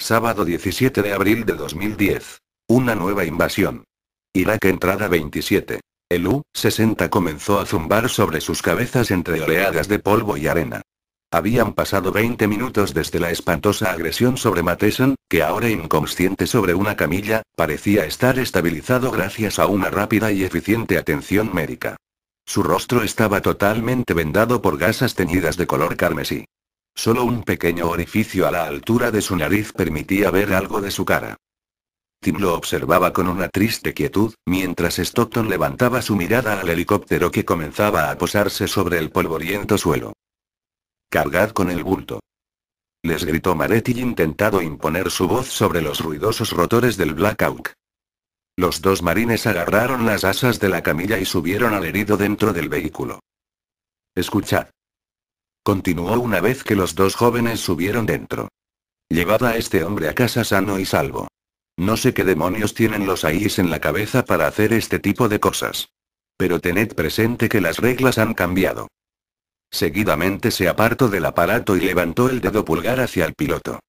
Sábado 17 de abril de 2010. Una nueva invasión. Irak entrada 27. El U-60 comenzó a zumbar sobre sus cabezas entre oleadas de polvo y arena. Habían pasado 20 minutos desde la espantosa agresión sobre Matheson, que ahora inconsciente sobre una camilla, parecía estar estabilizado gracias a una rápida y eficiente atención médica. Su rostro estaba totalmente vendado por gasas teñidas de color carmesí. Solo un pequeño orificio a la altura de su nariz permitía ver algo de su cara. Tim lo observaba con una triste quietud, mientras Stockton levantaba su mirada al helicóptero que comenzaba a posarse sobre el polvoriento suelo. «Cargad con el bulto», les gritó Maretti intentando imponer su voz sobre los ruidosos rotores del Black Hawk. Los dos marines agarraron las asas de la camilla y subieron al herido dentro del vehículo. «Escuchad», continuó una vez que los dos jóvenes subieron dentro. «Llevad a este hombre a casa sano y salvo. No sé qué demonios tienen los AIs en la cabeza para hacer este tipo de cosas. Pero tened presente que las reglas han cambiado». Seguidamente se apartó del aparato y levantó el dedo pulgar hacia el piloto.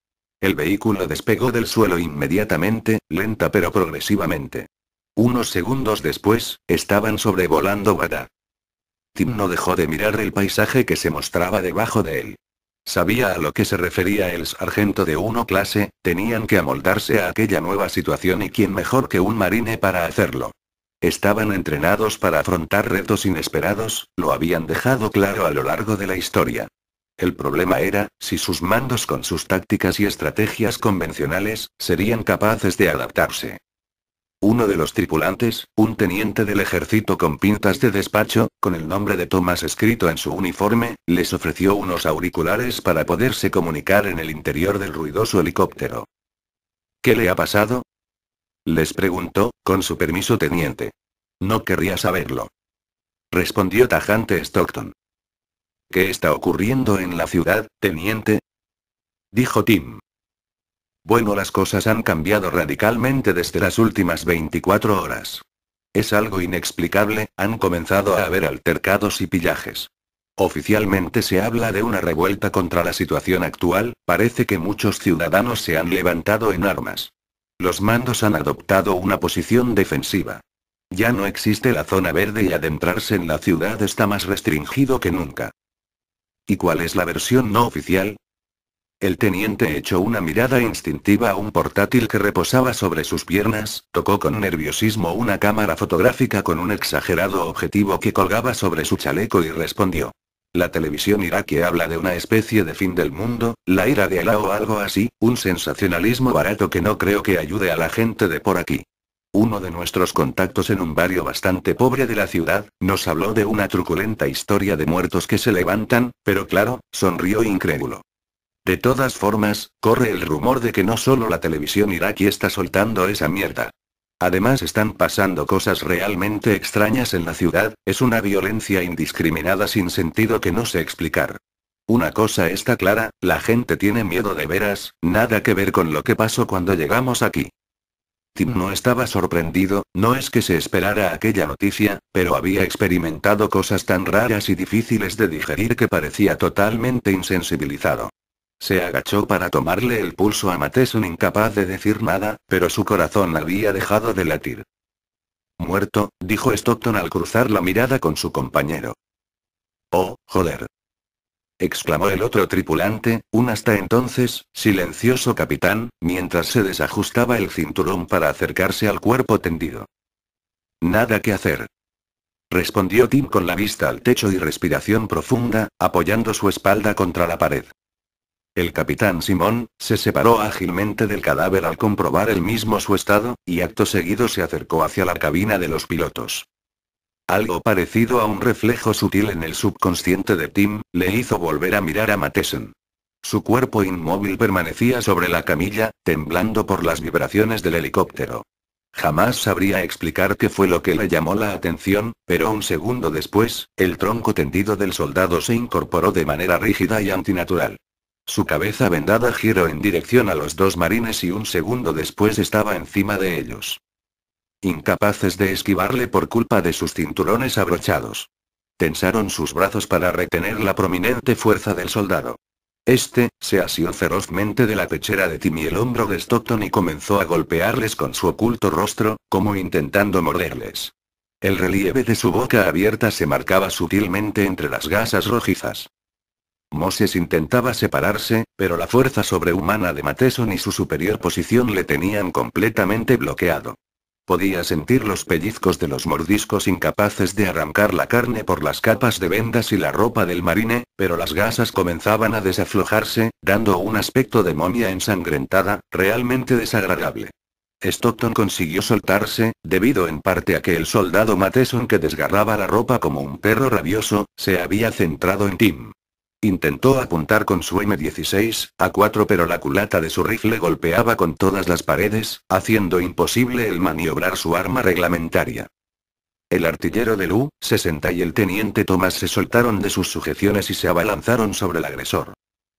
El vehículo despegó del suelo inmediatamente, lenta pero progresivamente. Unos segundos después, estaban sobrevolando Bagdad. Tim no dejó de mirar el paisaje que se mostraba debajo de él. Sabía a lo que se refería el sargento de 1 clase, tenían que amoldarse a aquella nueva situación y quién mejor que un marine para hacerlo. Estaban entrenados para afrontar retos inesperados, lo habían dejado claro a lo largo de la historia. El problema era, si sus mandos con sus tácticas y estrategias convencionales, serían capaces de adaptarse. Uno de los tripulantes, un teniente del ejército con pintas de despacho, con el nombre de Thomas escrito en su uniforme, les ofreció unos auriculares para poderse comunicar en el interior del ruidoso helicóptero. «¿Qué le ha pasado?», les preguntó, con su permiso teniente. «No querría saberlo», respondió tajante Stockton. «¿Qué está ocurriendo en la ciudad, teniente?», dijo Tim. «Bueno, las cosas han cambiado radicalmente desde las últimas 24 horas. Es algo inexplicable, han comenzado a haber altercados y pillajes. Oficialmente se habla de una revuelta contra la situación actual, parece que muchos ciudadanos se han levantado en armas. Los mandos han adoptado una posición defensiva. Ya no existe la zona verde y adentrarse en la ciudad está más restringido que nunca». «¿Y cuál es la versión no oficial?». El teniente echó una mirada instintiva a un portátil que reposaba sobre sus piernas, tocó con nerviosismo una cámara fotográfica con un exagerado objetivo que colgaba sobre su chaleco y respondió. «La televisión iraquí habla de una especie de fin del mundo, la ira de Alá o algo así, un sensacionalismo barato que no creo que ayude a la gente de por aquí. Uno de nuestros contactos en un barrio bastante pobre de la ciudad, nos habló de una truculenta historia de muertos que se levantan, pero claro, sonrió incrédulo. De todas formas, corre el rumor de que no solo la televisión iraquí está soltando esa mierda. Además están pasando cosas realmente extrañas en la ciudad, es una violencia indiscriminada sin sentido que no sé explicar. Una cosa está clara, la gente tiene miedo de veras, nada que ver con lo que pasó cuando llegamos aquí». Tim no estaba sorprendido, no es que se esperara aquella noticia, pero había experimentado cosas tan raras y difíciles de digerir que parecía totalmente insensibilizado. Se agachó para tomarle el pulso a Matheson incapaz de decir nada, pero su corazón había dejado de latir. «Muerto», dijo Stockton al cruzar la mirada con su compañero. «Oh, joder», exclamó el otro tripulante, un hasta entonces silencioso capitán, mientras se desajustaba el cinturón para acercarse al cuerpo tendido. «Nada que hacer», respondió Tim con la vista al techo y respiración profunda, apoyando su espalda contra la pared. El capitán Simón se separó ágilmente del cadáver al comprobar el mismo su estado, y acto seguido se acercó hacia la cabina de los pilotos. Algo parecido a un reflejo sutil en el subconsciente de Tim, le hizo volver a mirar a Matheson. Su cuerpo inmóvil permanecía sobre la camilla, temblando por las vibraciones del helicóptero. Jamás sabría explicar qué fue lo que le llamó la atención, pero un segundo después, el tronco tendido del soldado se incorporó de manera rígida y antinatural. Su cabeza vendada giró en dirección a los dos marines y un segundo después estaba encima de ellos. Incapaces de esquivarle por culpa de sus cinturones abrochados. Tensaron sus brazos para retener la prominente fuerza del soldado. Se asió ferozmente de la pechera de Tim y el hombro de Stockton y comenzó a golpearles con su oculto rostro, como intentando morderles. El relieve de su boca abierta se marcaba sutilmente entre las gasas rojizas. Moses intentaba separarse, pero la fuerza sobrehumana de Matheson y su superior posición le tenían completamente bloqueado. Podía sentir los pellizcos de los mordiscos incapaces de arrancar la carne por las capas de vendas y la ropa del marine, pero las gasas comenzaban a desaflojarse, dando un aspecto de momia ensangrentada, realmente desagradable. Stockton consiguió soltarse, debido en parte a que el soldado Matheson, que desgarraba la ropa como un perro rabioso, se había centrado en Tim. Intentó apuntar con su M16A4, pero la culata de su rifle golpeaba con todas las paredes, haciendo imposible el maniobrar su arma reglamentaria. El artillero del U-60 y el teniente Thomas se soltaron de sus sujeciones y se abalanzaron sobre el agresor.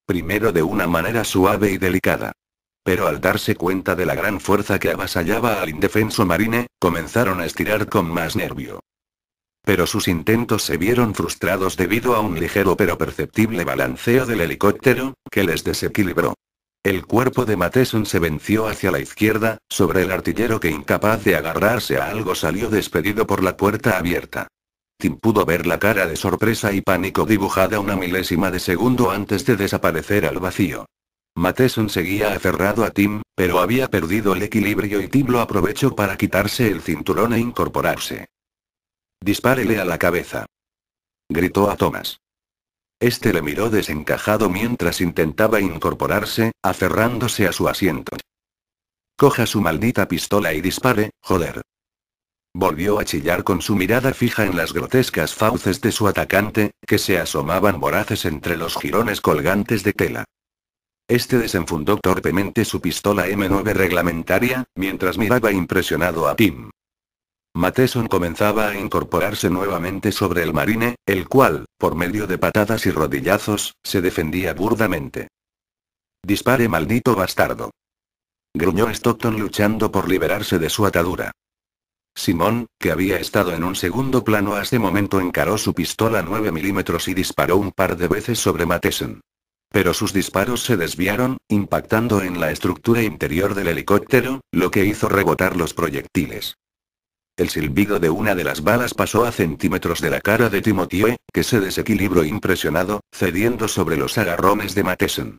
Primero de una manera suave y delicada. Pero al darse cuenta de la gran fuerza que avasallaba al indefenso marine, comenzaron a estirar con más nervio. Pero sus intentos se vieron frustrados debido a un ligero pero perceptible balanceo del helicóptero, que les desequilibró. El cuerpo de Matheson se venció hacia la izquierda, sobre el artillero que, incapaz de agarrarse a algo, salió despedido por la puerta abierta. Tim pudo ver la cara de sorpresa y pánico dibujada una milésima de segundo antes de desaparecer al vacío. Matheson seguía aferrado a Tim, pero había perdido el equilibrio y Tim lo aprovechó para quitarse el cinturón e incorporarse. «Dispárele a la cabeza», gritó a Thomas. Este le miró desencajado mientras intentaba incorporarse, aferrándose a su asiento. «Coja su maldita pistola y dispare, joder». Volvió a chillar con su mirada fija en las grotescas fauces de su atacante, que se asomaban voraces entre los jirones colgantes de tela. Desenfundó torpemente su pistola M9 reglamentaria, mientras miraba impresionado a Tim. Matheson comenzaba a incorporarse nuevamente sobre el marine, el cual, por medio de patadas y rodillazos, se defendía burdamente. «Dispare, maldito bastardo», gruñó Stockton luchando por liberarse de su atadura. Simón, que había estado en un segundo plano hasta ese momento, encaró su pistola 9 milímetros y disparó un par de veces sobre Matheson. Pero sus disparos se desviaron, impactando en la estructura interior del helicóptero, lo que hizo rebotar los proyectiles. El silbido de una de las balas pasó a centímetros de la cara de Timothy, que se desequilibró impresionado, cediendo sobre los agarrones de Matheson.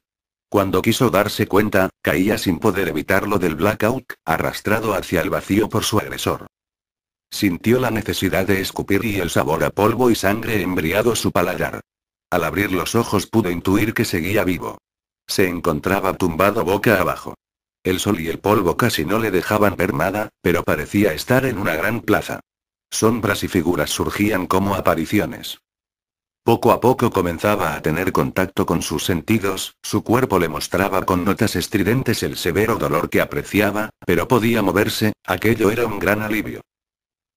Cuando quiso darse cuenta, caía sin poder evitarlo del blackout, arrastrado hacia el vacío por su agresor. Sintió la necesidad de escupir y el sabor a polvo y sangre embriagó su paladar. Al abrir los ojos pudo intuir que seguía vivo. Se encontraba tumbado boca abajo. El sol y el polvo casi no le dejaban ver nada, pero parecía estar en una gran plaza. Sombras y figuras surgían como apariciones. Poco a poco comenzaba a tener contacto con sus sentidos, su cuerpo le mostraba con notas estridentes el severo dolor que apreciaba, pero podía moverse, aquello era un gran alivio.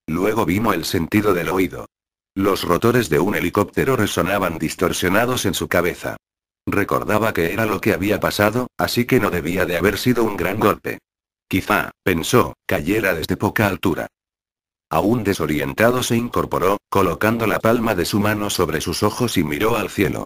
Luego vino el sentido del oído. Los rotores de un helicóptero resonaban distorsionados en su cabeza. Recordaba que era lo que había pasado, así que no debía de haber sido un gran golpe. Quizá, pensó, cayera desde poca altura. Aún desorientado se incorporó, colocando la palma de su mano sobre sus ojos y miró al cielo.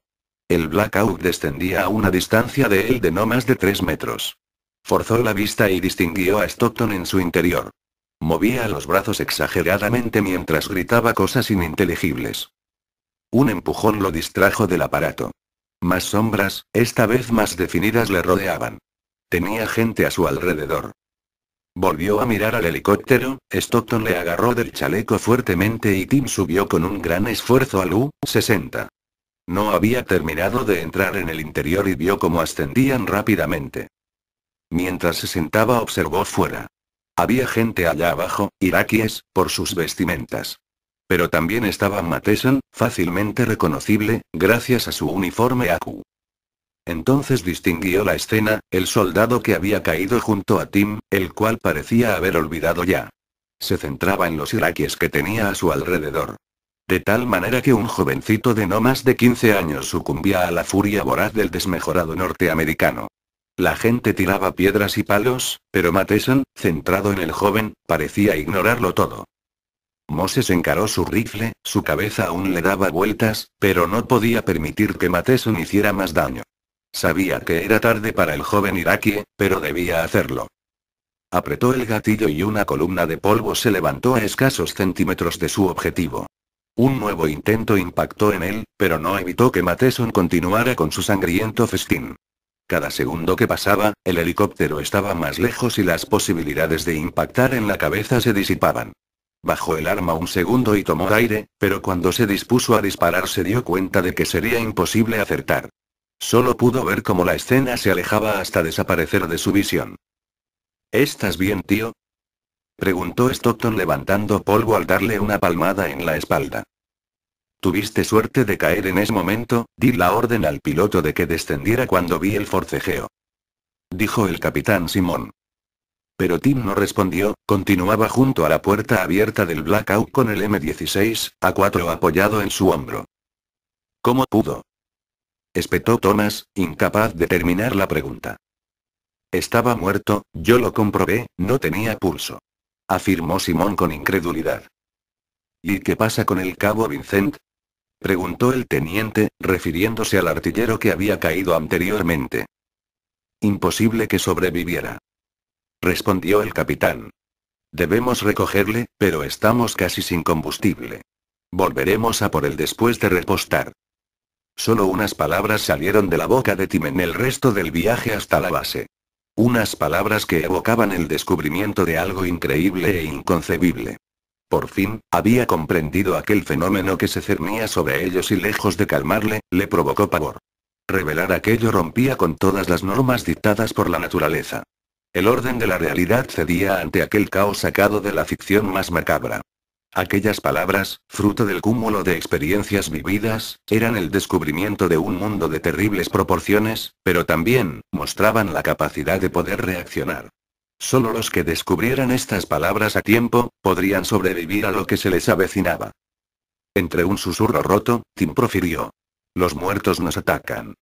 El blackout descendía a una distancia de él de no más de 3 metros. Forzó la vista y distinguió a Stockton en su interior. Movía los brazos exageradamente mientras gritaba cosas ininteligibles. Un empujón lo distrajo del aparato. Más sombras, esta vez más definidas, le rodeaban. Tenía gente a su alrededor. Volvió a mirar al helicóptero, Stockton le agarró del chaleco fuertemente y Tim subió con un gran esfuerzo al U-60. No había terminado de entrar en el interior y vio cómo ascendían rápidamente. Mientras se sentaba observó fuera. Había gente allá abajo, iraquíes, por sus vestimentas. Pero también estaba Matheson, fácilmente reconocible, gracias a su uniforme AQ. Entonces distinguió la escena, el soldado que había caído junto a Tim, el cual parecía haber olvidado ya. Se centraba en los iraquíes que tenía a su alrededor. De tal manera que un jovencito de no más de 15 años sucumbía a la furia voraz del desmejorado norteamericano. La gente tiraba piedras y palos, pero Matheson, centrado en el joven, parecía ignorarlo todo. Moses encaró su rifle, su cabeza aún le daba vueltas, pero no podía permitir que Matheson hiciera más daño. Sabía que era tarde para el joven iraquí, pero debía hacerlo. Apretó el gatillo y una columna de polvo se levantó a escasos centímetros de su objetivo. Un nuevo intento impactó en él, pero no evitó que Matheson continuara con su sangriento festín. Cada segundo que pasaba, el helicóptero estaba más lejos y las posibilidades de impactar en la cabeza se disipaban. Bajó el arma un segundo y tomó aire, pero cuando se dispuso a disparar se dio cuenta de que sería imposible acertar. Solo pudo ver cómo la escena se alejaba hasta desaparecer de su visión. ¿Estás bien, tío? Preguntó Stockton levantando polvo al darle una palmada en la espalda. Tuviste suerte de caer en ese momento, di la orden al piloto de que descendiera cuando vi el forcejeo. Dijo el capitán Simon. Pero Tim no respondió, continuaba junto a la puerta abierta del Blackout con el M16A4 apoyado en su hombro. ¿Cómo pudo? Espetó Thomas, incapaz de terminar la pregunta. Estaba muerto, yo lo comprobé, no tenía pulso. Afirmó Simon con incredulidad. ¿Y qué pasa con el cabo Vincent? Preguntó el teniente, refiriéndose al artillero que había caído anteriormente. Imposible que sobreviviera. Respondió el capitán. Debemos recogerle, pero estamos casi sin combustible. Volveremos a por él después de repostar. Solo unas palabras salieron de la boca de Tim en el resto del viaje hasta la base. Unas palabras que evocaban el descubrimiento de algo increíble e inconcebible. Por fin, había comprendido aquel fenómeno que se cernía sobre ellos y lejos de calmarle, le provocó pavor. Revelar aquello rompía con todas las normas dictadas por la naturaleza. El orden de la realidad cedía ante aquel caos sacado de la ficción más macabra. Aquellas palabras, fruto del cúmulo de experiencias vividas, eran el descubrimiento de un mundo de terribles proporciones, pero también, mostraban la capacidad de poder reaccionar. Solo los que descubrieran estas palabras a tiempo, podrían sobrevivir a lo que se les avecinaba. Entre un susurro roto, Tim profirió. Los muertos nos atacan.